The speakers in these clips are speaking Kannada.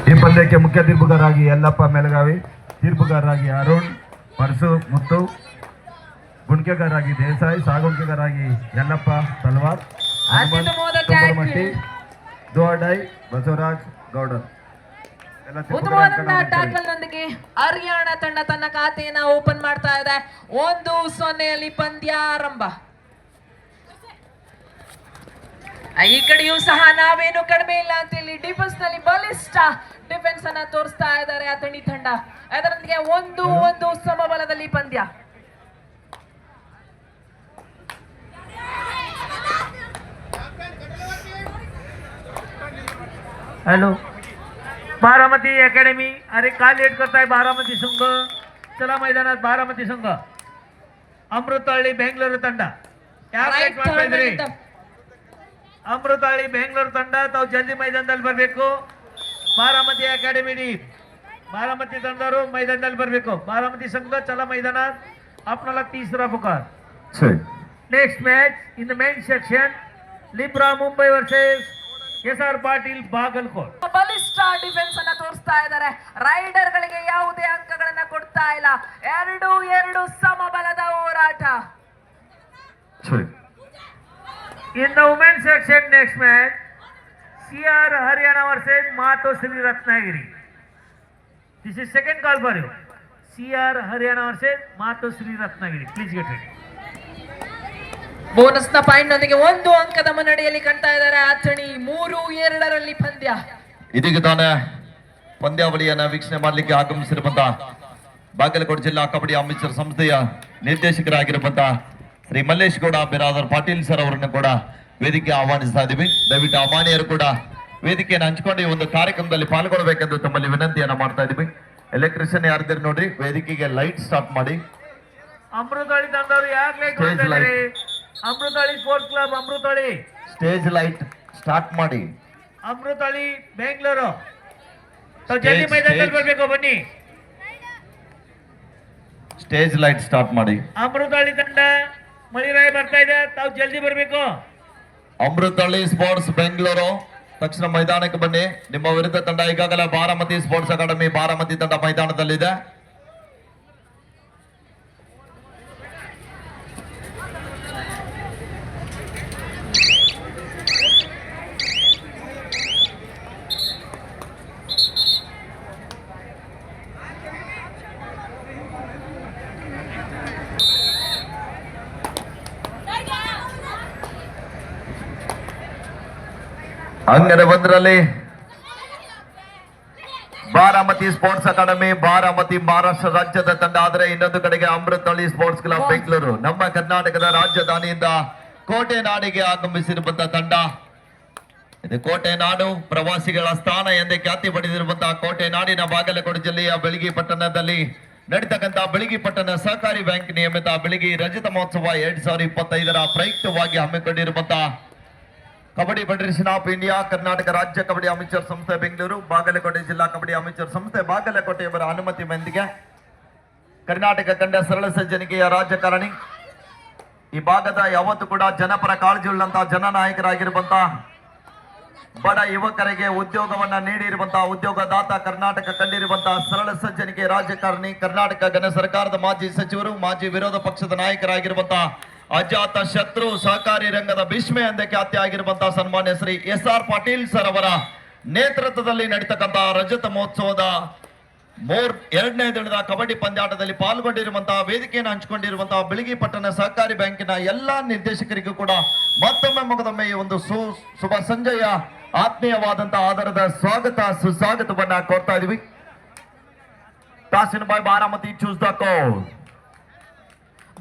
ಈ ಪಂದ್ಯಕ್ಕೆ ಮುಖ್ಯ ತೀರ್ಪುಗಾರರಾಗಿ ಯಲ್ಲಪ್ಪ ಮೇಲಗಾವಿ, ತೀರ್ಪುಗಾರರಾಗಿ ಅರುಣ್ ಪರಸು ಮುತ್ತು, ಗುಣಿಕೆಗಾರರಾಗಿ ದೇಸಾಯಿ, ಸಾಗುಣಿಕೆಗಾರರಾಗಿ ಯಲ್ಲಪ್ಪ ತಲ್ವಾರ್, ಮಟ್ಟಿ, ದೋಡೈ, ಬಸವರಾಜ್ ಗೌಡರ್. ಟ್ಯಾಕಲ್ನೊಂದಿಗೆ ಹರಿಯಾಣ ತಂಡ ತನ್ನ ಖಾತೆಯನ್ನ ಓಪನ್ ಮಾಡ್ತಾ ಇದೆ. 1-0 ಪಂದ್ಯಾರಂಭ. ಈ ಕಡೆಯೂ ಸಹ ನಾವೇನು ಕಡಿಮೆ ಇಲ್ಲ ಅಂತ ಹೇಳಿ ಡಿಫೆನ್ಸ್ ನಲ್ಲಿ ಬಲಿಷ್ಠ ಡಿಫೆನ್ಸ್ ಅನ್ನ ತೋರಿಸ್ತಾ ಇದ್ದಾರೆ ಅಥಣಿ ತಂಡ. ಅದರೊಂದಿಗೆ 1-1 ಸಮಬಲದಲ್ಲಿ ಪಂದ್ಯ. Hello, Baramati academy. अरे का लेट करताय? बारामती संघ चला मैदानात. बारामती संघ अमृतहಳ್ಳಿ ಬೆಂಗಳೂರು ತಂಡ ಯಾಕೆ ಮಾಡ್ತಾ ಇದ್ರಿ? ಅಮೃತಹಳ್ಳಿ ಬೆಂಗಳೂರು ತಂಡ ತಾವು ಜಲ್ದಿ ಮೈದಾನದಲ್ಲಿ ಬರಬೇಕು. ಬಾರಾಮತಿ ಅಕಾಡೆಮಿ बारामती ತಂಡರು ಮೈದಾನದಲ್ಲಿ ಬರಬೇಕು. बारामती संघ चला मैदानात. आपल्याला तिसरा पुकार. Next match in the main section Libra Mumbai versus SR Patil Bagalkot. ಬಲಿಷ್ಠ ಡಿಫೆನ್ಸ್ ಅನ್ನ ತೋರಿಸ್ತಾ ಇದ್ದಾರೆ. ರೈಡರ್ ಗಳಿಗೆ ಯಾವುದೇ ಅಂಕಗಳನ್ನ ಕೊಡ್ತಾ ಇಲ್ಲ. 2-2 ಸಮಬಲದ ಹೋರಾಟ. In the women's section next match CR Haryana versus Matosri Ratnagiri. This is second call for you. CR Haryana versus Matosri Ratnagiri. Please get ready. Bonus ನ ಪಾಯಿಂಟ್ ನೊಂದಿಗೆ 1 ಅಂಕದ ಮುನ್ನಡೆಯಲ್ಲಿ ಕಾಣ್ತಾ ಇದ್ದಾರೆ ಅಥಣಿ. 3-2 ಪಂದ್ಯ. ಇದೀಗ ತಾನೇ ಪಂದ್ಯಾವಳಿಯನ್ನ ವೀಕ್ಷಣೆ ಮಾಡಲಿಕ್ಕೆ ಆಗಮಿಸಿರುವಂತ ಬಾಗಲಕೋಟೆ ಜಿಲ್ಲಾ ಕಬಡ್ಡಿ ಅಮೇಚರ್ ಸಂಸ್ಥೆಯ ನಿರ್ದೇಶಕರಾಗಿರುವಂತ ಶ್ರೀ ಮಲ್ಲೇಶ್ ಗೌಡ ಬಿರಾದರ್ ಪಾಟೀಲ್ ಸರ್ ಅವರನ್ನು ಕೂಡ ವೇದಿಕೆ ಆಹ್ವಾನಿಸ್ತಾ ಇದೀವಿ. ದಯವಿಟ್ಟು ಅಮಾನಿಯರು ಕೂಡ ವೇದಿಕೆಯನ್ನು ಹಂಚಿಕೊಂಡು ಈ ಒಂದು ಕಾರ್ಯಕ್ರಮದಲ್ಲಿ ಪಾಲ್ಗೊಳ್ಳಬೇಕೆಂದು ತಮ್ಮಲ್ಲಿ ವಿನಂತಿಯನ್ನ ಮಾಡ್ತಾ ಇದೀವಿ. ಎಲೆಕ್ಟ್ರಿಷಿಯನ್ ಯಾರಿದ್ದೀರಿ ನೋಡ್ರಿ, ವೇದಿಕೆಗೆ ಲೈಟ್ ಸ್ಟಾರ್ಟ್ ಮಾಡಿ. ಅಮೃತಹಳ್ಳಿ ತಂದವರು ಯಾಕೆ ಲೈಟ್ ಮಾಡ್ತಾರೆ? Amruthahalli sports club Amruthahalli stage light start ಮಾಡಿ. ಅಮೃತಹಳ್ಳಿ ಬೆಂಗಳೂರು ತಾವು ಜಲ್ದಿ ಮೈದಾನದಲ್ಲಿ ಬರಬೇಕು. ಬನ್ನಿ, ಸ್ಟೇಜ್ ಲೈಟ್ ಸ್ಟಾರ್ಟ್ ಮಾಡಿ. ಅಮೃತಹಳ್ಳಿ ತಂಡ ಮಳಿರಾಯ ಬರ್ತಾ ಇದೆ, ತಾವು ಜಲ್ದಿ ಬರಬೇಕು. ಅಮೃತಹಳ್ಳಿ ಸ್ಪೋರ್ಟ್ಸ್ ಬೆಂಗಳೂರು ತಕ್ಷಣ ಮೈದಾನಕ್ಕೆ ಬನ್ನಿ. ನಿಮ್ಮ ವಿರುದ್ಧ ತಂಡ ಈಗಾಗಲೇ ಬಾರಾಮತಿ ಸ್ಪೋರ್ಟ್ಸ್ ಅಕಾಡೆಮಿ ಬಾರಾಮತಿ ತಂಡ ಮೈದಾನದಲ್ಲಿದೆ. ಹಂಗರೆ ಒಂದರಲ್ಲಿ ಬಾರಾಮತಿ ಸ್ಪೋರ್ಟ್ಸ್ ಅಕಾಡೆಮಿ ಬಾರಾಮತಿ ಮಹಾರಾಷ್ಟ್ರ ರಾಜ್ಯದ ತಂಡ ಆದರೆ ಇನ್ನೊಂದು ಕಡೆಗೆ ಅಮೃತಹಳ್ಳಿ ಸ್ಪೋರ್ಟ್ಸ್ ಕ್ಲಬ್ ಬೆಂಗಳೂರು ನಮ್ಮ ಕರ್ನಾಟಕದ ರಾಜಧಾನಿಯಿಂದ ಕೋಟೆ ನಾಡಿಗೆ ಆಗಮಿಸಿರುವಂತಹ ತಂಡ. ಇದು ಕೋಟೆ ನಾಡು ಪ್ರವಾಸಿಗಳ ಸ್ಥಾನ ಎಂದೇ ಖ್ಯಾತಿ ಪಡೆದಿರುವಂತಹ ಕೋಟೆ ನಾಡಿನ ಬಾಗಲಕೋಟೆ ಜಿಲ್ಲೆಯ ಬೆಳಗಿ ಪಟ್ಟಣದಲ್ಲಿ ನಡೀತಕ್ಕಂತಹ ಬೆಳಗಿ ಪಟ್ಟಣ ಸಹಕಾರಿ ಬ್ಯಾಂಕ್ ನಿಯಮಿತ ಬೆಳಗಿ ರಜತ ಮಹೋತ್ಸವ 2025 ಪ್ರಯುಕ್ತವಾಗಿ ಹಮ್ಮಿಕೊಂಡಿರುವಂತಹ kabaddi federation of India Karnataka ರಾಜ್ಯ ಕಬಡ್ಡಿ ಅಮೇಚರ್ ಸಂಸ್ಥೆ ಬೆಂಗಳೂರು ಬಾಗಲಕೋಟೆ ಜಿಲ್ಲಾ ಕಬಡ್ಡಿ ಅಮೇಚರ್ ಸಂಸ್ಥೆ ಬಾಗಲಕೋಟೆಯವರ ಅನುಮತಿ ಮೇರೆಗೆ ಕರ್ನಾಟಕ ಕಂಡ ಸರಳ ಸಜ್ಜನಿಕೆಯ ರಾಜಕಾರಣಿ, ಈ ಭಾಗದ ಯಾವತ್ತೂ ಕೂಡ ಜನಪರ ಕಾಳಜಿ ಉಳ್ಳಂತಹ ಜನನಾಯಕರಾಗಿರುವಂತಹ ಬಡ ಯುವಕರಿಗೆ ಉದ್ಯೋಗವನ್ನ ನೀಡಿರುವಂತಹ ಉದ್ಯೋಗದಾತ, ಕರ್ನಾಟಕ ಕಂಡಿರುವಂತಹ ಸರಳ ಸಜ್ಜನಿಕೆ ರಾಜಕಾರಣಿ, ಕರ್ನಾಟಕ ಘನ ಸರ್ಕಾರದ ಮಾಜಿ ಸಚಿವರು, ಮಾಜಿ ವಿರೋಧ ಪಕ್ಷದ ನಾಯಕರಾಗಿರುವಂತಹ ಅಜಾತ ಶತ್ರು ಸಹಕಾರಿ ರಂಗದ ಭೀಷ್ಮೆ ಎಂದೇ ಖ್ಯಾತಿ ಆಗಿರುವಂತಹ ಸನ್ಮಾನ್ಯ ಶ್ರೀ SR ಪಾಟೀಲ್ ಸರ್ ಅವರ ನೇತೃತ್ವದಲ್ಲಿ ನಡೀತಕ್ಕಂತಹ ರಜತ ಮಹೋತ್ಸವದ 2ನೇ ದಿನದ ಕಬಡ್ಡಿ ಪಂದ್ಯಾಟದಲ್ಲಿ ಪಾಲ್ಗೊಂಡಿರುವಂತಹ ವೇದಿಕೆಯನ್ನು ಹಂಚಿಕೊಂಡಿರುವಂತಹ ಬೆಳಗಿ ಪಟ್ಟಣ ಸಹಕಾರಿ ಬ್ಯಾಂಕಿನ ಎಲ್ಲಾ ನಿರ್ದೇಶಕರಿಗೂ ಕೂಡ ಮತ್ತೊಮ್ಮೆ ಮಗದೊಮ್ಮೆ ಈ ಒಂದು ಶುಭ ಸಂಜೆಯ ಆತ್ಮೀಯವಾದಂತಹ ಆಧಾರದ ಸ್ವಾಗತ ಸುಸ್ವಾಗತವನ್ನ ಕೋರ್ತಾ ಇದೀವಿ. ತಾಸಿನ ಬಾಯ್ ಬಾರಾಮತಿ ಚೂಸ್ ದ ಕೋಲ್.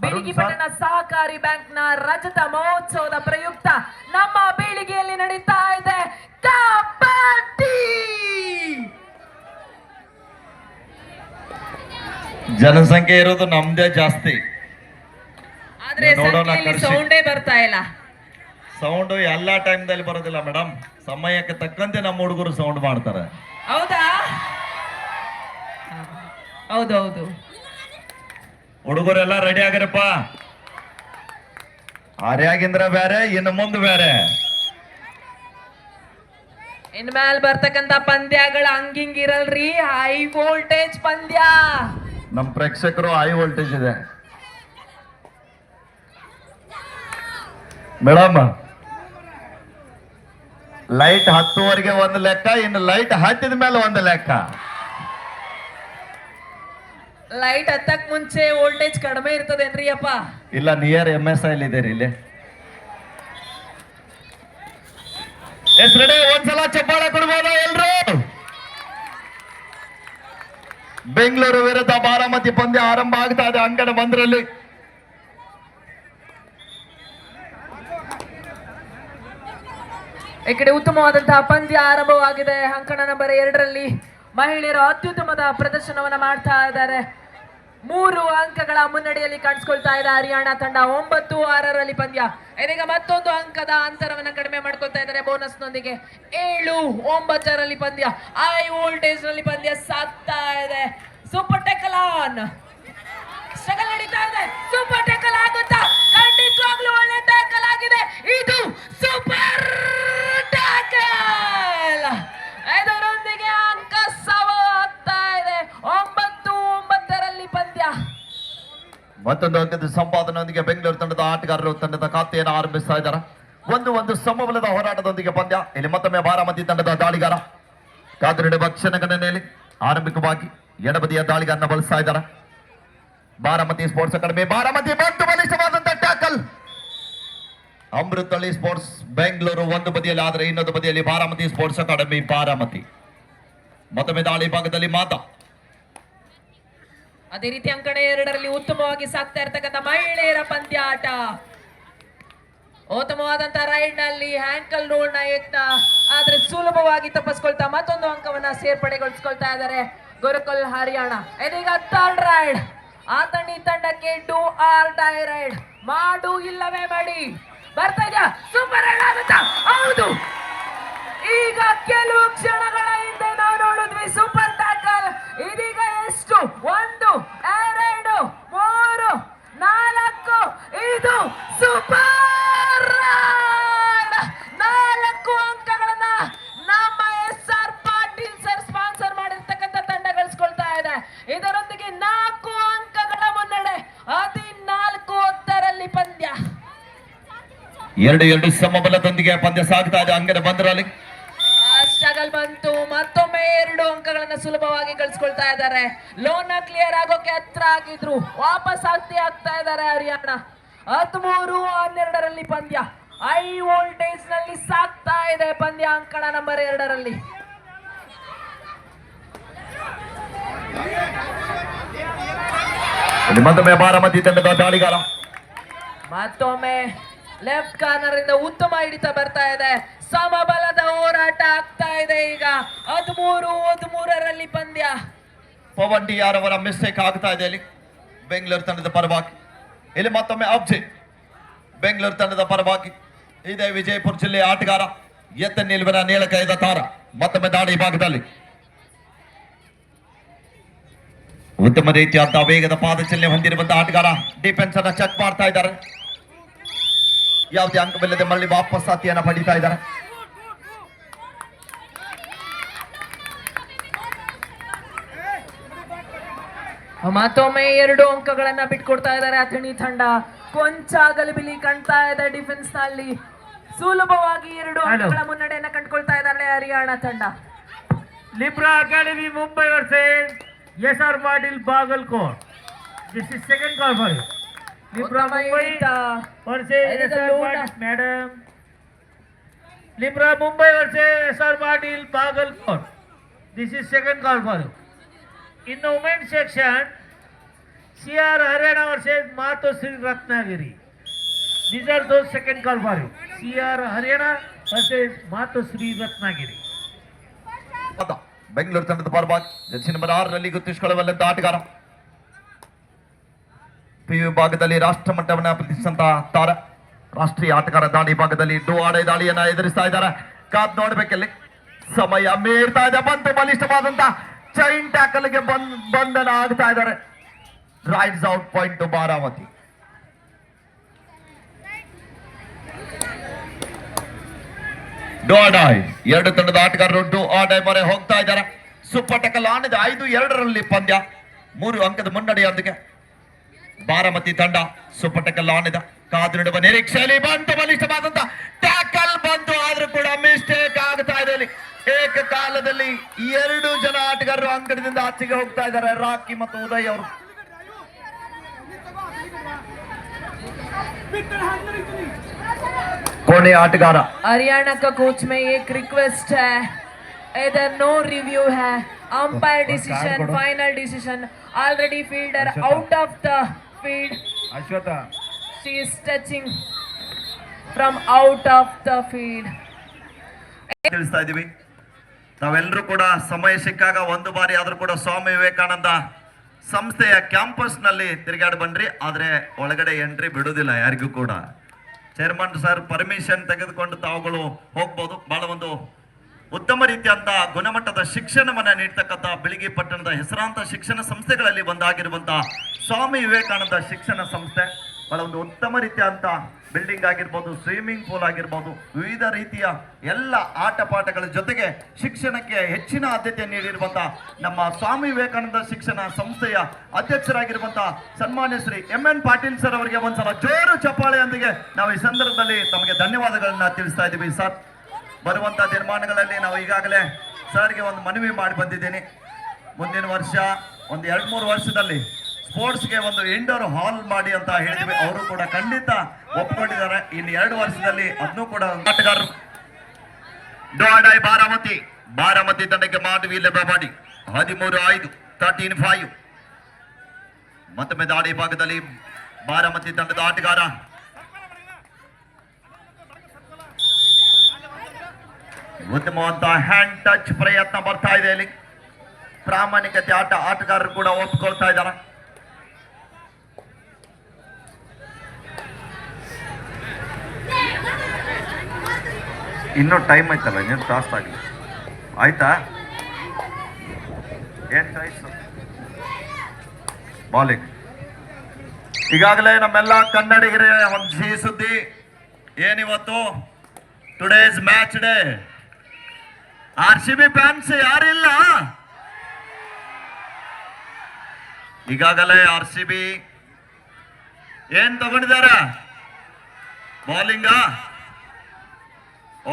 ಬೆಳಗಿ ಪಟ್ಟಣ ಸಹಕಾರಿ ಬ್ಯಾಂಕ್ ನ ರಜತ ಮಹೋತ್ಸವದ ಪ್ರಯುಕ್ತ ನಮ್ಮ ಬೇಳಿಗೆಯಲ್ಲಿ ನಡೀತಾ ಇದೆ ಕಬಡ್ಡಿ. ಜನಸಂಖ್ಯೆ ಇರೋದು ನಮ್ದೇ ಜಾಸ್ತಿ, ಆದ್ರೆ ಸೌಂಡೇ ಬರ್ತಾ ಇಲ್ಲ. ಸೌಂಡ್ ಎಲ್ಲಾ ಟೈಮ್ದಲ್ಲಿ ಬರೋದಿಲ್ಲ ಮೇಡಮ್, ಸಮಯಕ್ಕೆ ತಕ್ಕಂತೆ ನಮ್ಮ ಹುಡುಗರು ಸೌಂಡ್ ಮಾಡ್ತಾರೆ. ಹೌದಾ? ಹೌದೌದು. ಹುಡುಗರೆಲ್ಲ ರೆಡಿ ಆಗ್ಯಾರಪ್ಪ. ಆರ್ಯಾಗಿಂದ್ರ ಬೇರೆ, ಇನ್ನು ಮುಂದೆ ಬೇರೆ. ಇನ್ಮೇಲೆ ಬರ್ತಕ್ಕಂತ ಪಂದ್ಯಗಳ ಹಂಗಿಂಗಿರಲ್ರಿ, ಹೈ ವೋಲ್ಟೇಜ್ ಪಂದ್ಯ. ನಮ್ಮ ಪ್ರೇಕ್ಷಕರು ಹೈ ವೋಲ್ಟೇಜ್ ಇದೆ ಮೇಡಮ್. ಲೈಟ್ ಹತ್ತುವರೆಗೆ ಒಂದು ಲೆಕ್ಕ, ಇನ್ನು ಲೈಟ್ ಹತ್ತಿದ ಮೇಲೆ ಒಂದು ಲೆಕ್ಕ. ಲೈಟ್ ಹತ್ತಕ್ ಮುಂಚೆ ವೋಲ್ಟೇಜ್ ಕಡಿಮೆ ಇರ್ತದೇನ್ರಿ ಅಪ್ಪ? ಇಲ್ಲ, ನಿಯರ್ MSI ಇದ್ದೀರಿ ಇಲ್ಲಿ. ರೆಡಿ, ಒಂದ್ಸಲ ಚಪ್ಪಾಳೆ ಕೊಡ್ಬೋದಾ ಎಲ್ರು? ಬೆಂಗಳೂರು ವಿರುದ್ಧ ಬಾರಾಮತಿ ಪಂದ್ಯ ಆರಂಭ ಆಗ್ತಾ ಇದೆ ಅಂಕಣ 1ರಲ್ಲಿ. ಈ ಕಡೆ ಉತ್ತಮವಾದಂತಹ ಪಂದ್ಯ ಆರಂಭವಾಗಿದೆ. ಅಂಕಣ ನಂಬರ್ 2ರಲ್ಲಿ ಮಹಿಳೆಯರು ಅತ್ಯುತ್ತಮದ ಪ್ರದರ್ಶನವನ್ನ ಮಾಡ್ತಾ ಇದ್ದಾರೆ. 3 ಅಂಕಗಳ ಮುನ್ನಡೆಯಲ್ಲಿ ಕಾಣಿಸ್ಕೊಳ್ತಾ ಇದೆ ಹರಿಯಾಣ ತಂಡ. 9-6ರಲ್ಲಿ ಪಂದ್ಯ. ಇದೀಗ ಮತ್ತೊಂದು ಅಂಕದ ಅಂತರವನ್ನ ಕಡಿಮೆ ಮಾಡ್ಕೊಳ್ತಾ ಇದ್ದಾರೆ ಬೋನಸ್ ನೊಂದಿಗೆ. 7-9ರಲ್ಲಿ ಪಂದ್ಯ. ಹೈ ವೋಲ್ಟೇಜ್ ನಲ್ಲಿ ಪಂದ್ಯ ಸಾಗ್ತಾ ಇದೆ. ಸೂಪರ್ ಟೆಕಲ್ ಆನ್, ಸ್ಟ್ರಗಲ್ ನಡೀತಾ ಇದೆ. ಸೂಪರ್ ಟೆಕಲ್ ಆಗುತ್ತಾ? ಖಂಡಿತವಾಗ್ಲೂ ಒಳ್ಳೆ ಟೆಕಲ್ ಆಗಿದೆ. ಇದು ಸೂಪರ್ ಟೆಕಲ್. ಇದರೊಂದಿಗೆ ಅಂಕ ಸಮ ಆಗ್ತಾ ಇದೆ. 9-9ರಲ್ಲಿ ಪಂದ್ಯ. ಮತ್ತೊಂದು ಅಂಕದ ಸಂಪಾದನೆಯೊಂದಿಗೆ ಬೆಂಗಳೂರು ತಂಡದ ಆಟಗಾರರು ತಂಡದ ಖಾತೆಯನ್ನು ಆರಂಭಿಸ್ತಾ ಇದ್ದಾರೆ. ಒಂದು ಸಮಬಲದ ಹೋರಾಟದೊಂದಿಗೆ ಪಂದ್ಯ. ಇಲ್ಲಿ ಮತ್ತೊಮ್ಮೆ ಬಾರಾಮತಿ ತಂಡದ ದಾಳಿಗಾರ ಕಾದುನಿಡುವ ಕ್ಷಣಗಣನೆಯಲ್ಲಿ ಆರಂಭಿಕವಾಗಿ ಎಡಬದಿಯ ದಾಳಿಗಾರನ ಬಳಸ್ತಾ ಇದ್ದಾರೆ. ಬಾರಾಮತಿ ಸ್ಪೋರ್ಟ್ಸ್ ಅಕಾಡೆಮಿ ಬಾರಾಮತಿ ಮತ್ತು ಬಲಿಷ್ಠವಾದಂತಹ ಟ್ಯಾಕಲ್. ಅಮೃತಹಳ್ಳಿ ಸ್ಪೋರ್ಟ್ಸ್ ಬೆಂಗಳೂರು ಒಂದು ಬದಿಯಲ್ಲಿ ಆದರೆ ಇನ್ನೊಂದು ಬದಿಯಲ್ಲಿ ಬಾರಾಮತಿ ಸ್ಪೋರ್ಟ್ಸ್ ಅಕಾಡೆಮಿ ಬಾರಾಮತಿ. ಮತ್ತೊಮ್ಮೆ ದಾಳಿ ಭಾಗದಲ್ಲಿ ಮಾತಾ. ಅದೇ ರೀತಿ ಅಂಕಣ 2ರಲ್ಲಿ ಉತ್ತಮವಾಗಿ ಸಾಗ್ತಾ ಇರ್ತಕ್ಕಂಥ ಮಹಿಳೆಯರ ಪಂದ್ಯಾಟ. ಉತ್ತಮವಾದಂತಹ ರೈಡ್ ನಲ್ಲಿ ಹ್ಯಾಂಕಲ್ ರೋಲ್ ನ ಯತ್ನ, ಆದ್ರೆ ಸುಲಭವಾಗಿ ತಪ್ಪಿಸ್ಕೊಳ್ತಾ ಮತ್ತೊಂದು ಅಂಕವನ್ನ ಸೇರ್ಪಡೆಗೊಳಿಸ್ಕೊಳ್ತಾ ಇದ್ದಾರೆ ಗುರುಕುಲ್ ಹರಿಯಾಣ. ಇದೀಗ 3rd ರೈಡ್. ಆತಣಿ ತಂಡಕ್ಕೆ ಡೂ ಆರ್ ಡೈ ರೈಡ್, ಮಾಡು ಇಲ್ಲವೇ ಮಾಡಿ. ಬರ್ತಾ ಇದೆಯಾ? ಸೂಪರ್ ರೈಡ್ ಆಗುತ್ತಾ? ಹೌದು. ಈಗ ಕೆಲವು ಕ್ಷಣಗಳ ಹಿಂದೆ ನಾವು ನೋಡಿದ್ವಿ ಸೂಪರ್ ಟ್ಯಾಕಲ್. ಇದೀಗ ಎಷ್ಟು? 1, 2, 3, 4. ಇದು ಸೂಪರ್ ರೈಡ್. 4 ಅಂಕಗಳನ್ನ ನಮ್ಮ SR ಪಾಟೀಲ್ ಸರ್ ಸ್ಪಾನ್ಸರ್ ಮಾಡಿರ್ತಕ್ಕಂಥ ತಂಡ ಗಳಿಸ್ಕೊಳ್ತಾ ಇದೆ. ಇದರೊಂದಿಗೆ 4 ಅಂಕಗಳ ಮುನ್ನಡೆ. 14-10ರಲ್ಲಿ ಪಂದ್ಯ. 2 ಸಮಬಲದೊಂದಿಗೆ ಪಂದ್ಯ ಸಾಗ್ತಾ ಇದೆ ಅಂಗಡ 1ರಲ್ಲಿ. ಸ್ಟ್ರಗಲ್ ಬಂತು. ಮತ್ತೊಮ್ಮೆ 2 ಅಂಕಗಳನ್ನ ಸುಲಭವಾಗಿ ಗಳಿಸ್ಕೊಳ್ತಾ ಇದ್ದಾರೆ. ಲೋನ್ ಕ್ಲಿಯರ್ ಆಗೋಕೆ ಹತ್ರ ಆಗಿದ್ರು, ವಾಪಸ್ ಆಗ್ತಾ ಇದ್ದಾರೆ ಹರಿಯಾಣ. 13-12ರಲ್ಲಿ ಪಂದ್ಯ. ಹೈ ವೋಲ್ಟೇಜ್ ನಲ್ಲಿ ಸಾಗ್ತಾ ಇದೆ ಪಂದ್ಯ ಅಂಕಣ ನಂಬರ್ 2ರಲ್ಲಿ. ಮತ್ತೊಮ್ಮೆ ಬಾರಾಮತಿ ತಂಡದ ದಾಳಿಗಾರ ಮತ್ತೊಮ್ಮೆ ಲೆಫ್ಟ್ ಕಾರ್ನರ್ ಇಂದ ಉತ್ತಮ ಹಿಡಿತ ಬರ್ತಾ ಇದೆ. ಸಮಬಲದ ಹೋರಾಟ ಆಗ್ತಾ ಇದೆ. ಈಗ 13-13ರಲ್ಲಿ ಪಂದ್ಯ. ಪವನ್ ಡಿ ಆರ್ ಅವರ ಮಿಸ್ಟೇಕ್ ಆಗ್ತಾ ಇದೆ ಇಲ್ಲಿ ಬೆಂಗಳೂರು ತಂಡದ ಪರವಾಗಿ. ಇಲ್ಲಿ ಮತ್ತೊಮ್ಮೆ ಅಬ್ಜಿತ್ ಬೆಂಗಳೂರು ತಂಡದ ಪರವಾಗಿ. ಇದೇ ವಿಜಯಪುರ ಜಿಲ್ಲೆಯ ಆಟಗಾರ ಎತ್ತ ನಿಲ್ವನ ನೇಳಕೈದ ತಾರ. ಮತ್ತೊಮ್ಮೆ ದಾಳಿ ಭಾಗದಲ್ಲಿ ಉತ್ತಮ ರೀತಿಯಾದ ವೇಗದ ಪಾದಚಲನೆ ಹೊಂದಿರುವಂತಹ ಆಟಗಾರ ಡಿಫೆನ್ಸ್ ಅನ್ನ ಚೆಕ್ ಮಾಡ್ತಾ ಇದ್ದಾರೆ. ಯಾವುದೇ ಅಂಕವಿಲ್ಲದೆ ಮರಳಿ ವಾಪಸ್ ಸಾತಿಯನ್ನ ಪಡಿತಾ ಇದ್ದಾರೆ. ಮತ್ತೊಮ್ಮೆ 2 ಅಂಕಗಳನ್ನ ಬಿಟ್ಕೊಡ್ತಾ ಇದ್ದಾರೆ ಅಥಣಿ ತಂಡ. ಕೊಂಚ ಗಲಿಬಿಲಿ ಕಾಣ್ತಾ ಇದೆ ಡಿಫೆನ್ಸ್ ನಲ್ಲಿ. ಸುಲಭವಾಗಿ 2 ಅಂಕಗಳ ಮುನ್ನಡೆಯನ್ನ ಕಂಡುಕೊಳ್ತಾ ಇದ್ದಾರೆ ಹರಿಯಾಣ ತಂಡ. Libra academy Mumbai versus SR Patil Bagalkot. This is second call for you. Libra Mumbai versus SR Patil madam. Libra Mumbai versus SR Patil Bagalkot. This is second call for you. In the women's section, CR Haryana versus Matosri Ratnagiri. These are those second call for you. CR Haryana versus Matosri Ratnagiri. Bengaluru ತಂಡದ ಪರವಾಗಿ ಜರ್ಸಿ ನಂಬರ್ 6ರಲ್ಲಿ ಗುರುತಿಸಿಕೊಳ್ಳುವಂತ ಆಟಗಾರ. PU ಭಾಗದಲ್ಲಿ ರಾಷ್ಟ್ರ ಮಟ್ಟವನ್ನ ಪ್ರತಿಷ್ಠಿಸಿದಂತಹ ತಾರ ರಾಷ್ಟ್ರೀಯ ಆಟಗಾರ. ದಾಳಿ ಭಾಗದಲ್ಲಿ ಡೋಆಡೆ ದಾಳಿಯನ್ನ ಎದುರಿಸ್ತಾ ಇದ್ದಾರೆ. ಕಾದ್ ನೋಡ್ಬೇಕಲ್ಲಿ ಸಮಯ ಮೀರ್ತಾ ಇದೆ. ಬಂತು ಬಲಿಷ್ಠವಾದಂತ ಚೈನ್ ಟ್ಯಾಕಲ್ಗೆ ಬಂಧನ ಆಗ್ತಾ ಇದ್ದಾರೆ. Raids out point to Baramati. ಡೋಡಾಯ್ ಎರಡು ತಂಡದ ಆಟಗಾರರು ಡೋಡಾಯ್ ಮೊರೆ ಹೋಗ್ತಾ ಇದ್ದಾರೆ. ಸೂಪರ್ ಟಕಲ್ ಆಣಿದ 5-2 ಪಂದ್ಯ 3 ಅಂಕದ ಮುನ್ನಡೆಯೊಂದಿಗೆ ಬಾರಾಮತಿ ತಂಡ ಸೂಪರ್ ಟಕಲ್ ಆಣಿದ ಕಾದು ನೀಡುವ ನಿರೀಕ್ಷೆಯಲ್ಲಿ ಬಂತು. ಬಲಿಷ್ಠವಾದಂತ ಟ್ಯಾಕಲ್ ಬಂತು, ಆದ್ರೂ ಕೂಡ ಮಿಸ್ಟೇಕ್ ಆಗ್ತಾ ಇದೆ. ಇಲ್ಲಿ ಏಕಕಾಲದಲ್ಲಿ 2 ಜನ ಆಟಗಾರರು ಅಂಕಣದಿಂದ ಆಚೆಗೆ ಹೋಗ್ತಾ ಇದ್ದಾರೆ, ರಾಕಿ ಮತ್ತು ಉದಯ್ ಅವರು. कोने आटगारा हरियाणा का कोच में एक रिक्वेस्ट है, इधर नो रिव्यू है, umpire decision, final decision. Already fielder out of the field, Ashwath she is touching from out of the field. ತಿಳಿಸ್ತಾ ಇದೀವಿ. ತಾವೆಲ್ಲರೂ ಕೂಡ ಸಮಯ ಸಿಕ್ಕಾಗ ಒಂದು ಬಾರಿ ಆದ್ರೂ ಕೂಡ ಸ್ವಾಮಿ ವಿವೇಕಾನಂದ ಸಂಸ್ಥೆಯ ಕ್ಯಾಂಪಸ್ ನಲ್ಲಿ ತಿರುಗಾಡಿ ಬನ್ರಿ. ಆದ್ರೆ ಒಳಗಡೆ ಎಂಟ್ರಿ ಬಿಡುವುದಿಲ್ಲ ಯಾರಿಗೂ ಕೂಡ. ಚೇರ್ಮನ್ ಸರ್ ಪರ್ಮಿಷನ್ ತೆಗೆದುಕೊಂಡು ತಾವುಗಳು ಹೋಗ್ಬೋದು. ಬಹಳ ಒಂದು ಉತ್ತಮ ರೀತಿಯಂತ ಗುಣಮಟ್ಟದ ಶಿಕ್ಷಣವನ್ನ ನೀಡ್ತಕ್ಕಂಥ ಬಿಳಿಗಿ ಪಟ್ಟಣದ ಹೆಸರಾಂತ ಶಿಕ್ಷಣ ಸಂಸ್ಥೆಗಳಲ್ಲಿ ಒಂದಾಗಿರುವಂತಹ ಸ್ವಾಮಿ ವಿವೇಕಾನಂದ ಶಿಕ್ಷಣ ಸಂಸ್ಥೆ ಬಹಳ ಒಂದು ಉತ್ತಮ ರೀತಿಯಂತ ಬಿಲ್ಡಿಂಗ್ ಆಗಿರ್ಬೋದು, ಸ್ವಿಮ್ಮಿಂಗ್ ಪೂಲ್ ಆಗಿರ್ಬೋದು, ವಿವಿಧ ರೀತಿಯ ಎಲ್ಲ ಆಟ ಪಾಠಗಳ ಜೊತೆಗೆ ಶಿಕ್ಷಣಕ್ಕೆ ಹೆಚ್ಚಿನ ಆದ್ಯತೆ ನೀಡಿರುವಂತಹ ನಮ್ಮ ಸ್ವಾಮಿ ವಿವೇಕಾನಂದ ಶಿಕ್ಷಣ ಸಂಸ್ಥೆಯ ಅಧ್ಯಕ್ಷರಾಗಿರುವಂತಹ ಸನ್ಮಾನ್ಯ ಶ್ರೀ MN ಪಾಟೀಲ್ ಸರ್ ಅವರಿಗೆ ಒಂದ್ಸಲ ಜೋರು ಚಪ್ಪಾಳೆಯೊಂದಿಗೆ ನಾವು ಈ ಸಂದರ್ಭದಲ್ಲಿ ತಮಗೆ ಧನ್ಯವಾದಗಳನ್ನ ತಿಳಿಸ್ತಾ ಇದ್ದೀವಿ. ಸರ್, ಬರುವಂತ ದಿನಮಾನಗಳಲ್ಲಿ ನಾವು ಈಗಾಗಲೇ ಸರ್ಗೆ ಒಂದು ಮನವಿ ಮಾಡಿ ಬಂದಿದ್ದೀನಿ. ಮುಂದಿನ ವರ್ಷ ಒಂದು 2-3 ವರ್ಷದಲ್ಲಿ ಸ್ಪೋರ್ಟ್ಸ್ಗೆ ಒಂದು ಇಂಡೋರ್ ಹಾಲ್ ಮಾಡಿ ಅಂತ ಹೇಳಿದ್ವಿ. ಅವರು ಕೂಡ ಖಂಡಿತ ಒಪ್ಕೊಂಡಿದ್ದಾರೆ. ಇನ್ನು 2 ವರ್ಷದಲ್ಲಿ ಅದನ್ನು ಕೂಡ ಆಟಗಾರರು ಡೋಡಾಯ್ ಬಾರಾಮತಿ ತಂಡಕ್ಕೆ ಮಾಧವಿ ಲೆಬಾಡಿ 13-5 13-5. ಮತ್ತೊಮ್ಮೆ ದಾಳಿ ಭಾಗದಲ್ಲಿ ಬಾರಾಮತಿ ತಂಡದ ಆಟಗಾರ ಉತ್ತಮವಾದ ಹ್ಯಾಂಡ್ ಟಚ್ ಪ್ರಯತ್ನ ಬರ್ತಾ ಇದೆ. ಇಲ್ಲಿ ಪ್ರಾಮಾಣಿಕತೆ ಆಟಗಾರರು ಕೂಡ ಒಪ್ಕೊಳ್ತಾ ಇದ್ದಾರೆ. ಇನ್ನೂ ಟೈಮ್ ಆಯ್ತಲ್ಲ, ಇನ್ನೇನು ಟಾಸ್ಟ್ ಆಗಲಿ ಆಯ್ತಾ? ಏನ್ ಚಾಯ್ಸ್ ಬಾಲಿಂಗ್. ಈಗಾಗಲೇ ನಮ್ಮೆಲ್ಲ ಕನ್ನಡಿಗರೇ ಒಂದು ಸಿಹಿ ಸುದ್ದಿ. ಏನಿವತ್ತು today's match day. RCB fans ಯಾರಿಲ್ಲ? ಈಗಾಗಲೇ RCB ಏನ್ ತಗೊಂಡಿದ್ದಾರೆ? ಬೌಲಿಂಗ.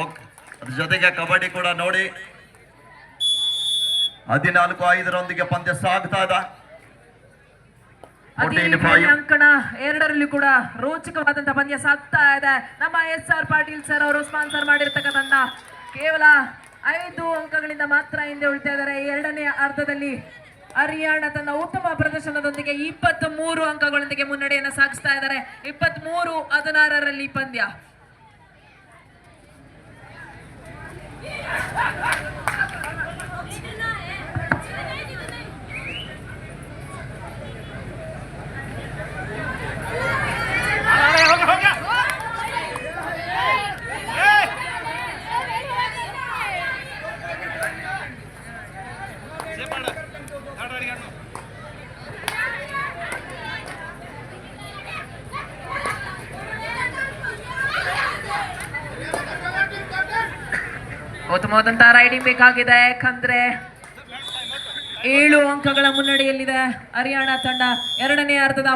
ಓಕೆ, ಅದ್ರ ಜೊತೆಗೆ ಕಬಡ್ಡಿ ಕೂಡ ನೋಡಿ. 14-5 ಪಂದ್ಯ ಸಾಗ್ತಾ ಇದೆ. ಅಂಕಣ 2 ಕೂಡ ರೋಚಕವಾದಂತ ಪಂದ್ಯ ಸಾಗ್ತಾ ಇದೆ. ನಮ್ಮ SR ಪಾಟೀಲ್ ಸರ್ ಅವರು ಸ್ಪಾನ್ಸರ್ ಮಾಡಿರ್ತಕ್ಕಂಥ ಕೇವಲ 5 ಅಂಕಗಳಿಂದ ಮಾತ್ರ ಹಿಂದೆ ಉಳಿತಾ ಇದ್ದಾರೆ. 2ನೇ ಅರ್ಧದಲ್ಲಿ ಹರಿಯಾಣ ತನ್ನ ಉತ್ತಮ ಪ್ರದರ್ಶನದೊಂದಿಗೆ 23 ಅಂಕಗಳೊಂದಿಗೆ ಮುನ್ನಡೆಯನ್ನು ಸಾಗಿಸ್ತಾ ಇದ್ದಾರೆ. 23-16 ಪಂದ್ಯ. ಉತ್ತಮವಾದಂತಹ ರೈಡಿಂಗ್ ಬೇಕಾಗಿದೆ. ಯಾಕಂದ್ರೆ 7 ಅಂಕಗಳ ಮುನ್ನಡೆಯಲ್ಲಿದೆ ಹರಿಯಾಣ ತಂಡ 2ನೇ ಅರ್ಧದ.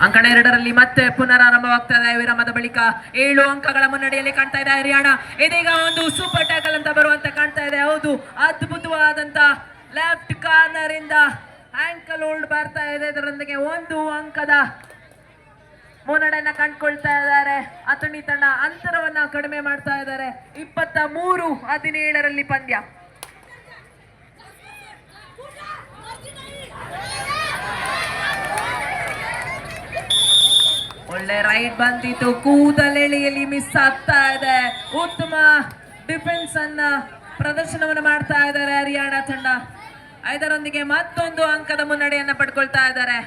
ಅಂಕಣ 2ರಲ್ಲಿ ಮತ್ತೆ ಪುನರಾರಂಭವಾಗ್ತಾ ಇದೆ. ವಿರಾಮದ ಬಳಿಕ 7 ಅಂಕಗಳ ಮುನ್ನಡೆಯಲ್ಲಿ ಕಾಣ್ತಾ ಇದೆ ಹರಿಯಾಣ. ಇದೀಗ ಒಂದು ಸೂಪರ್ ಟ್ಯಾಕಲ್ ಅಂತ ಬರುವಂತ ಕಾಣ್ತಾ ಇದೆ. ಹೌದು, ಅದ್ಭುತವಾದಂತ ಲೆಫ್ಟ್ ಕಾರ್ನರ್ ಇಂದ ಆಂಕಲ್ ಹೋಲ್ಡ್ ಬರ್ತಾ ಇದೆ. ಇದರೊಂದಿಗೆ 1 ಅಂಕದ ಮುನ್ನಡೆಯನ್ನ ಕಂಡುಕೊಳ್ತಾ ಇದ್ದಾರೆ. ಅತಣಿ ತಂಡ ಅಂತರವನ್ನ ಕಡಿಮೆ ಮಾಡ್ತಾ ಇದ್ದಾರೆ. 23-17 ಪಂದ್ಯ. ಒಳ್ಳೆ ರೈಟ್ ಬಂದಿತ್ತು, ಕೂದಲೆಳೆಯಲ್ಲಿ ಮಿಸ್ ಆಗ್ತಾ ಇದೆ. ಉತ್ತಮ ಡಿಫೆನ್ಸ್ ಅನ್ನ ಪ್ರದರ್ಶನವನ್ನು ಮಾಡ್ತಾ ಇದ್ದಾರೆ ಹರಿಯಾಣ ತಂಡ. 5ರೊಂದಿಗೆ ಮತ್ತೊಂದು ಅಂಕದ ಮುನ್ನಡೆಯನ್ನ ಪಡ್ಕೊಳ್ತಾ ಇದ್ದಾರೆ.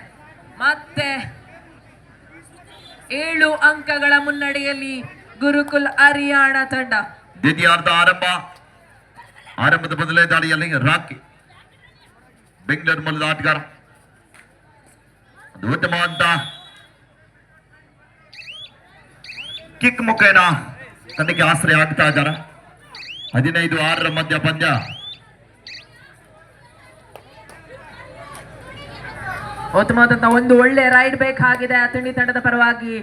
ಮತ್ತೆ 7 ಅಂಕಗಳ ಮುನ್ನಡೆಯಲ್ಲಿ ಗುರುಕುಲ್ ಹರಿಯಾಣ ತಂಡ. ದ್ವಿತೀಯಾರ್ಧ ಆರಂಭದ ಮೊದಲನೇ ದಾಳಿಯಲ್ಲಿ ರಾಕಿ ಬೆಂಗಳೂರು ಮೂಲದ ಆಟಗಾರ ಉತ್ತಮವಂತ ಕಿಕ್ ಮುಖೇನ ತನಗೆ ಆಶ್ರಯ ಆಗ್ತಾ ಇದ್ದಾರೆ. 15-6 ಮಧ್ಯ ಪಂದ್ಯ. ಉತ್ತಮವಾದಂತ ಒಂದು ಒಳ್ಳೆ ರೈಡ್ ಬೇಕಾಗಿದೆ ಅತಣಿ ತಂಡದ ಪರವಾಗಿ.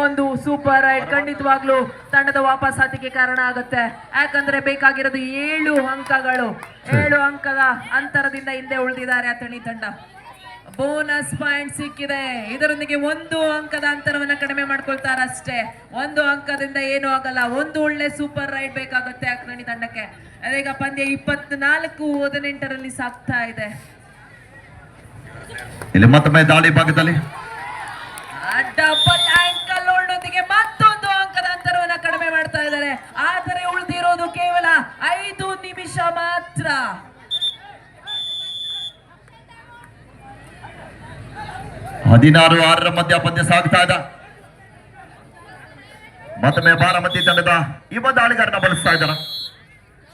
ಒಂದು ಸೂಪರ್ ರೈಡ್ ಖಂಡಿತವಾಗ್ಲೂ ತಂಡದ ವಾಪಸಾತಿಗೆ ಕಾರಣ ಆಗುತ್ತೆ. ಯಾಕಂದ್ರೆ ಬೇಕಾಗಿರೋದು 7 ಅಂಕಗಳು. 7 ಅಂಕದ ಅಂತರದಿಂದ ಹಿಂದೆ ಉಳಿದಿದ್ದಾರೆ ಅತಣಿ ತಂಡ. ಬೋನಸ್ ಪಾಯಿಂಟ್ ಸಿಕ್ಕಿದೆ. ಇದರೊಂದಿಗೆ 1 ಅಂಕದ ಅಂತರವನ್ನ ಕಡಿಮೆ ಮಾಡ್ಕೊಳ್ತಾರಷ್ಟೇ. 1 ಅಂಕದಿಂದ ಏನೂ ಆಗಲ್ಲ. ಒಂದು ಒಳ್ಳೆ ಸೂಪರ್ ರೈಡ್ ಬೇಕಾಗುತ್ತೆ ಅತಣಿ ತಂಡಕ್ಕೆ. ಅದೀಗ ಪಂದ್ಯ 24-18 ಸಾಗ್ತಾ ಇದೆ. ಇಲ್ಲಿ ಮತ್ತೊಮ್ಮೆ ದಾಳಿ ಭಾಗದಲ್ಲಿ ಡಬಲ್ ಆಂಕಲ್ ಹೋಲ್ಡ್ನೊಂದಿಗೆ ಮತ್ತೊಂದು ಅಂಕದ ಅಂತರವನ್ನ ಕಡಿಮೆ ಮಾಡ್ತಾ ಇದ್ದಾರೆ. ಆದರೆ ಉಳಿದಿರೋದು ಕೇವಲ 5 ನಿಮಿಷ ಮಾತ್ರ. 16-6 ಮಧ್ಯ ಪಂದ್ಯ ಸಾಗ್ತಾ ಇದೆ. ಮತ್ತೊಮ್ಮೆ ಬಾರಾಮತಿ ತಂಡದ ಯುವ ದಾಳಿಗಾರನ ಬಳಸ್ತಾ ಇದ್ದಾರೆ.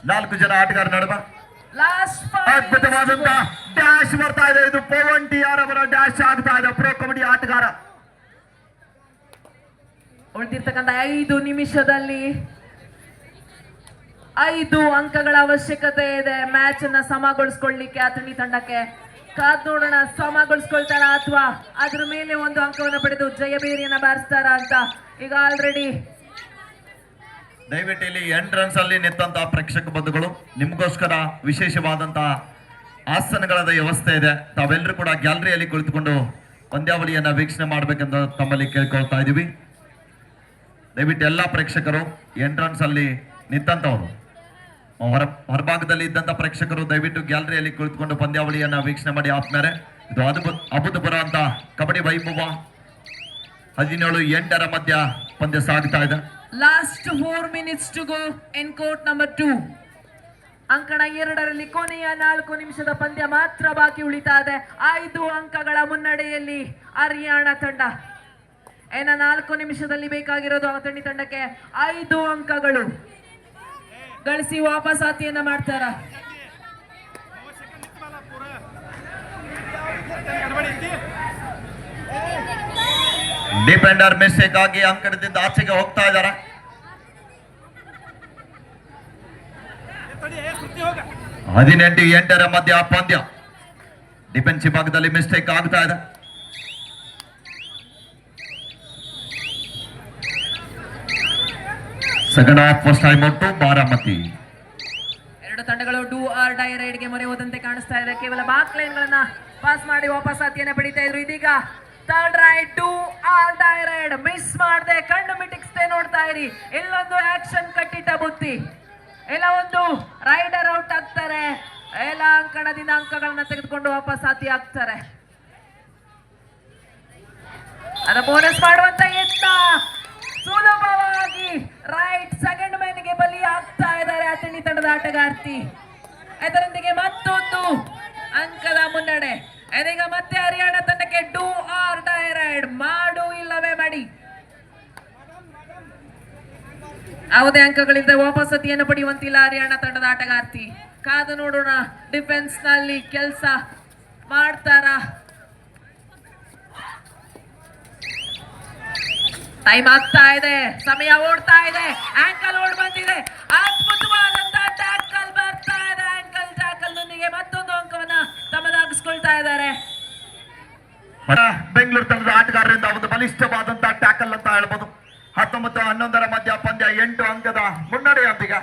4 ಜನ ಆಟಗಾರ ನಡುವೆ ಲಾಸ್ಟ್ ಅದ್ಭುತವಾದಂತ ಡ್ಯಾಶ್ ಬರ್ತಾ ಇದೆ. ಇದು ಪವನ್ ಟಿಆರ್ ಅವರ ಡ್ಯಾಶ್ ಆಗ್ತಾ ಇದೆ. ಪ್ರೋ ಕಬಡ್ಡಿ ಆಟಗಾರ. ಉಳಿದಿರ್ತಕ್ಕಂಥ 5 ನಿಮಿಷದಲ್ಲಿ 5 ಅಂಕಗಳ ಅವಶ್ಯಕತೆ ಇದೆ ಮ್ಯಾಚ್ ಅನ್ನ ಸಮಗೊಳಿಸ್ಕೊಳ್ಳಿಕ್ಕೆ ಅತಣಿ ತಂಡಕ್ಕೆ. ಕಾದ್ ನೋಡೋಣ ಸಮಗೊಳಿಸ್ಕೊಳ್ತಾರ ಅಥವಾ ಅದ್ರ ಮೇಲೆ 1 ಅಂಕವನ್ನು ಪಡೆದು ಜಯಬೇರಿಯನ್ನ ಬಾರಿಸ್ತಾರ ಅಂತ. ಈಗ ಆಲ್ರೆಡಿ ದಯವಿಟ್ಟು ಇಲ್ಲಿ ಎಂಟ್ರನ್ಸ್ ಅಲ್ಲಿ ನಿಂತಹ ಪ್ರೇಕ್ಷಕ ಬಂಧುಗಳು, ನಿಮಗೋಸ್ಕರ ವಿಶೇಷವಾದಂತಹ ಆಸನಗಳ ವ್ಯವಸ್ಥೆ ಇದೆ. ತಾವೆಲ್ಲರೂ ಕೂಡ ಗ್ಯಾಲರಿಯಲ್ಲಿ ಕುಳಿತುಕೊಂಡು ಪಂದ್ಯಾವಳಿಯನ್ನ ವೀಕ್ಷಣೆ ಮಾಡ್ಬೇಕಂತ ತಮ್ಮಲ್ಲಿ ಕೇಳ್ಕೊಳ್ತಾ ಇದೀವಿ. ದಯವಿಟ್ಟು ಎಲ್ಲ ಪ್ರೇಕ್ಷಕರು ಎಂಟ್ರನ್ಸ್ ಅಲ್ಲಿ ನಿಂತಂತವರು, ಹೊರಭಾಗದಲ್ಲಿ ಇದ್ದಂತ ಪ್ರೇಕ್ಷಕರು ದಯವಿಟ್ಟು ಗ್ಯಾಲರಿಯಲ್ಲಿ ಕುಳಿತುಕೊಂಡು ಪಂದ್ಯಾವಳಿಯನ್ನ ವೀಕ್ಷಣೆ ಮಾಡಿ ಆದ್ಮೇಲೆ ಇದು ಅಭೂತಪೂರ್ವ ಅಂತ ಕಬಡ್ಡಿ ವೈಭವ. 17-8 ಮಧ್ಯ ಪಂದ್ಯ ಸಾಗ್ತಾ ಇದೆ. Last 4 minutes to go in court number 2. ಅಂಕಣ 2ರಲ್ಲಿ ಕೊನೆಯ 4 ನಿಮಿಷದ ಪಂದ್ಯ ಮಾತ್ರ ಬಾಕಿ ಉಳಿತಾ ಇದೆ. 5 ಅಂಕಗಳ ಮುನ್ನಡೆಯಲ್ಲಿ ಹರಿಯಾಣ ತಂಡ. 4 ನಿಮಿಷದಲ್ಲಿ ಬೇಕಾಗಿರೋದು ಅತಣಿ ತಂಡಕ್ಕೆ 5 ಅಂಕಗಳು ಗಳಿಸಿ ವಾಪಸಾತಿಯನ್ನ ಮಾಡ್ತಾರ. ಡಿಫೆಂಡರ್ ಮಿಸ್ಟೇಕ್ ಆಗಿ ಅಂಕಣದಿಂದ ಆಚೆಗೆ ಹೋಗ್ತಾ ಇದ್ದಾರೆ. 18-8 ಮಧ್ಯ ಪಂದ್ಯ. ಡಿಫೆನ್ಸಿವ್ ಭಾಗದಲ್ಲಿ ಮಿಸ್ಟೇಕ್ ಆಗ್ತಾ ಇದೆ. Second half first time out Baramati. 2 ತಂಡಗಳು ಡೂ ಆರ್ ಡೈ ರೈಡ್ಗೆ ಮೊರೆ ಹೋದಂತೆ ಕಾಣಿಸ್ತಾ ಇದೆ. ಕೇವಲ ಬಾಕ್ ಲೈನ್ ಗಳನ್ನ ಪಾಸ್ ಮಾಡಿ ವಾಪಸಾತಿಯನ್ನ ಪಡಿತಾ ಇದ್ರು. ಇದೀಗ third raid do or die raid miss ಮಾಡದೆ ಕಣ್ಣು ಮಿಟಿಕ್ಸ್ದೆ ನೋಡ್ತಾ ಇರಿ. ಇಲ್ಲೊಂದು ಆಕ್ಷನ್ ಕಟ್ಟಿಟ್ಟ ಬುತ್ತಿ. ಇಲ್ಲ ಒಂದು ರೈಡರ್ ಔಟ್ ಆಗ್ತಾರೆ. ಎಲ್ಲ ಅಂಕಣದಿಂದ ಅಂಕಗಳನ್ನ ತೆಗೆದುಕೊಂಡು ವಾಪಸಾತಿ ಆಗ್ತಾರೆ. ಅದ ಬೋನಸ್ ಮಾಡುವಂತ ಯತ್ನ ಸುಲಭವಾಗಿ ರೈಟ್ ಸೆಕೆಂಡ್ ಮ್ಯಾನ್ಗೆ ಬಲಿ ಆಗ್ತಾ ಇದ್ದಾರೆ ಅತಣಿ ತಂಡದ ಆಟಗಾರ್ತಿ. ಇದರೊಂದಿಗೆ ಮತ್ತೊಂದು ಅಂಕದ ಮುನ್ನಡೆ. ಇದೀಗ ಮತ್ತೆ ಹರಿಯಾಣ ತಂಡಕ್ಕೆ ಡೂ ಆರ್ ಡೈ ರೈಡ್ ಮಾಡು ಇಲ್ಲವೇ ಮಾಡಿ. ಯಾವುದೇ ಅಂಕಗಳಿಂದ ವಾಪಸತಿಯನ್ನು ಪಡೆಯುವಂತಿಲ್ಲ ಹರಿಯಾಣ ತಂಡದ ಆಟಗಾರ್ತಿ. ಕಾದು ನೋಡೋಣ ಡಿಫೆನ್ಸ್ ನಲ್ಲಿ ಕೆಲಸ ಮಾಡ್ತಾರ. ಟೈಮ್ ಆಗ್ತಾ ಇದೆ, ಸಮಯ ಓಡ್ತಾ ಇದೆ. ಆಂಕಲ್ ಓಡ್ ಬಂದಿದೆ. ಅದ್ಭುತವಾದಂತ ಟ್ಯಾಕಲ್ ಬರ್ತಾ ಇದೆ. ಆಂಕಲ್ ಟ್ಯಾಕಲ್ ನೊಂದಿಗೆ ಮತ್ತೊಂದು ಅಂಕವನ್ನ ತಮ್ಮದಾಗಿಸ್ಕೊಳ್ತಾ ಇದ್ದಾರೆ. ಬೆಂಗಳೂರು ತಂಡದ ಆಟಗಾರರಿಂದ ಒಂದು ಬಲಿಷ್ಠವಾದಂತಹ ಟ್ಯಾಕಲ್ ಅಂತ ಹೇಳ್ಬೋದು. 19-11 ಮಧ್ಯ ಪಂದ್ಯ 8 ಅಂಕದ ಮುನ್ನಡೆಯೊಂದಿಗೆ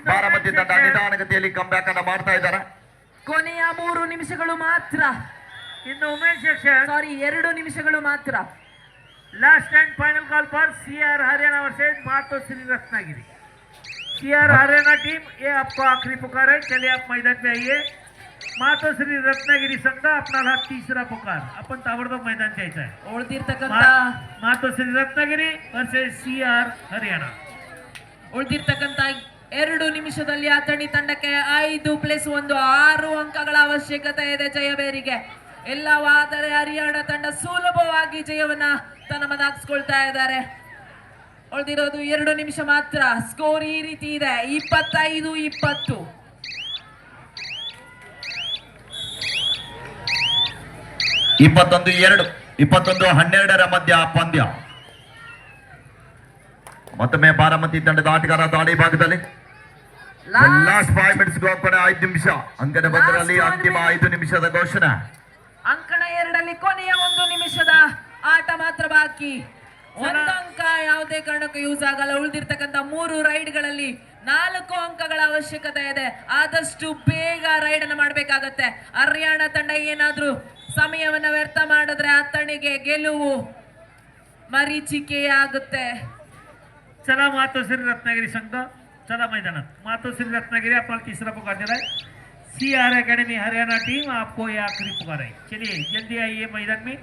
ಬಾರಾಮತಿ ತಂಡ ನಿಧಾನಗತಿಯಲ್ಲಿ ಕಂಬ್ಯಾಕ್ ಅನ್ನ ಮಾಡ್ತಾ ಇದ್ದಾರೆ. ಕೊನೆಯ 3 ನಿಮಿಷಗಳು ಮಾತ್ರ. ಇನ್ನು ವುಮೆನ್ ಸೆಕ್ಷನ್ 2 ನಿಮಿಷಗಳು ಮಾತ್ರ. लास्ट एंड फाइनल कॉल पर सीआर हरियाणा वर्सेस मातो श्री रत्नागिरी. सीआर हरियाणा टीम, ये आपको आखिरी पुकार है. चलिए आप मैदान पे आइए. मातो श्री रत्नागिरी संघ अपना हा तीसरा पुकार. आपण ताबडतोब मैदान जायचं आहे. ಉಳಿದಿರ್ತಕ್ಕಂತ मातो श्री रत्नागिरी वर्सेस सीआर हरियाणा. ಉಳಿದಿರ್ತಕ್ಕಂತ 2 ನಿಮಿಷದಲ್ಲಿ ಅತಣಿ ತಂಡಕ್ಕೆ 5+1 6 ಅಂಕಗಳ ಅವಶ್ಯಕತೆ ಇದೆ ಜಯಬೇರಿಗೆ. ಎಲ್ಲವಾದರೆ ಹರಿಯಾಣ ತಂಡ ಸುಲಭವಾಗಿ ಜಯವನ್ನ ತನ್ನದಾಗಿಸ್ಕೊಳ್ತಾ ಇದ್ದಾರೆ. ಉಳಿದಿರೋದು 2 ನಿಮಿಷ ಮಾತ್ರ. ಸ್ಕೋರ್ ಈ ರೀತಿ ಇದೆ, 25-20. 21-2 21-12 ಮಧ್ಯ ಪಂದ್ಯ. ಮತ್ತೊಮ್ಮೆ ಬಾರಾಮತಿ ತಂಡದ ಆಟಗಾರ ದಾಳಿ ಭಾಗದಲ್ಲಿ ಲಾಸ್ಟ್ 5 ಮಿನಿಟ್ಸ್ ಹೋಗ್ತಾನೆ. 5 ನಿಮಿಷ ಅಂಕದ ಬಂದರಲ್ಲಿ ಅಂತಿಮ 5 ನಿಮಿಷದ ಘೋಷಣೆ. ಅಂಕಣ 2ರಲ್ಲಿ ಕೊನೆಯ 1 ನಿಮಿಷದ ಆಟ ಮಾತ್ರ ಬಾಕಿ. ಒಂದು ಅಂಕ ಯಾವುದೇ ಕಾರಣಕ್ಕೂ ಯೂಸ್ ಆಗಲ್ಲ. ಉಳಿದಿರ್ತಕ್ಕಂಥ 3 ರೈಡ್ಗಳಲ್ಲಿ 4 ಅಂಕಗಳ ಅವಶ್ಯಕತೆ ಇದೆ. ಆದಷ್ಟು ಬೇಗ ರೈಡ್ ಅನ್ನು ಮಾಡಬೇಕಾಗತ್ತೆ. ಹರಿಯಾಣ ತಂಡ ಏನಾದ್ರೂ ಸಮಯವನ್ನ ವ್ಯರ್ಥ ಮಾಡಿದ್ರೆ ಆ ತಂಡಿಗೆ ಗೆಲುವು ಮರೀಚಿಕೆಯಾಗುತ್ತೆ. चला मातोश्री रत्नागिरी संघ चला मैदानात. मातोश्री रत्नागिरी आपल्याला तीसरा पुकार दिला है. CR एकेडमी हरियाणा टीम आपको ये आखिरी पुकार है. चलिए जल्दी आइए मैदान में.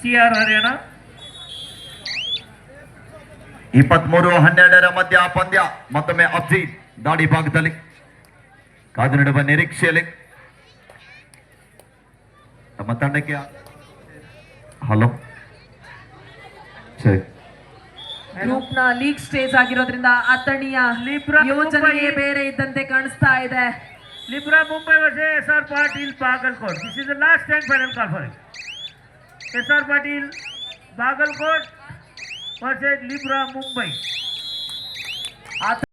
CR हरियाणा 23-12 ಮಧ್ಯ ಪಂದ್ಯ. ಮತ್ತೊಮ್ಮೆ ಅಬ್ಜೀತ್ ದಾಳಿ ಭಾಗದಲ್ಲಿ ಕಾದು ನಡುವ ನಿರೀಕ್ಷೆಯಲ್ಲಿ ನಮ್ಮ ತಂಡಕ್ಕೆ ಹಲೋ ಸರಿ ಗ್ರೂಪ್ ನ ಲೀಗ್ ಸ್ಟೇಜ್ ಆಗಿರೋದ್ರಿಂದ ಅತಣಿಯ ಲಿಬ್ರಾ ಯೋಜನೆಯೇ ಮುಂಬೈ. ಬೇರೆ ಇದ್ದಂತೆ ಕಾಣಿಸ್ತಾ ಇದೆ. Libra Mumbai versus SR Patil Bagalkot. This is the last and final call for it. SR Patil Bagalkot versus Libra Mumbai.